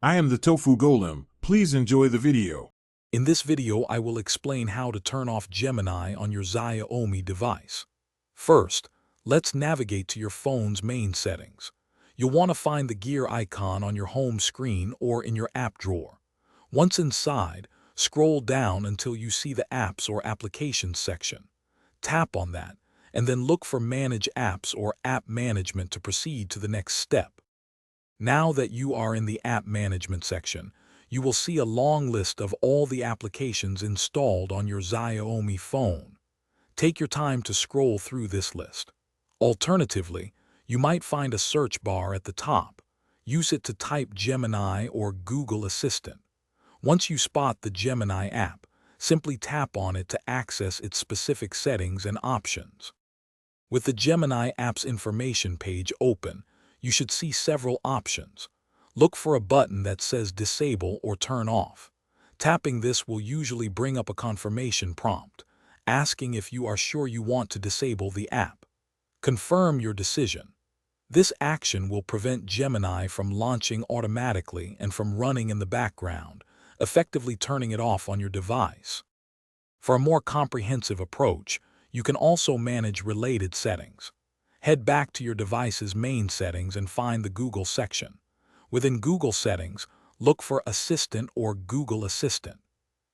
I am the Tofu Golem. Please enjoy the video. In this video, I will explain how to turn off Gemini on your Xiaomi device. First, let's navigate to your phone's main settings. You'll want to find the gear icon on your home screen or in your app drawer. Once inside, scroll down until you see the Apps or Applications section. Tap on that, and then look for Manage Apps or App Management to proceed to the next step. Now that you are in the App Management section, you will see a long list of all the applications installed on your Xiaomi phone. Take your time to scroll through this list. Alternatively, you might find a search bar at the top. Use it to type Gemini or Google Assistant. Once you spot the Gemini app, simply tap on it to access its specific settings and options. With the Gemini app's information page open, you should see several options. Look for a button that says Disable or Turn Off. Tapping this will usually bring up a confirmation prompt, asking if you are sure you want to disable the app. Confirm your decision. This action will prevent Gemini from launching automatically and from running in the background, effectively turning it off on your device. For a more comprehensive approach, you can also manage related settings. Head back to your device's main settings and find the Google section. Within Google Settings, look for Assistant or Google Assistant.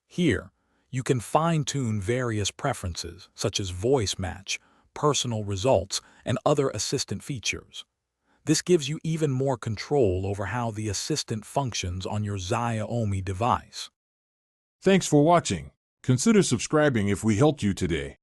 Here, you can fine-tune various preferences such as voice match, personal results, and other assistant features. This gives you even more control over how the assistant functions on your Xiaomi device. Thanks for watching. Consider subscribing if we helped you today.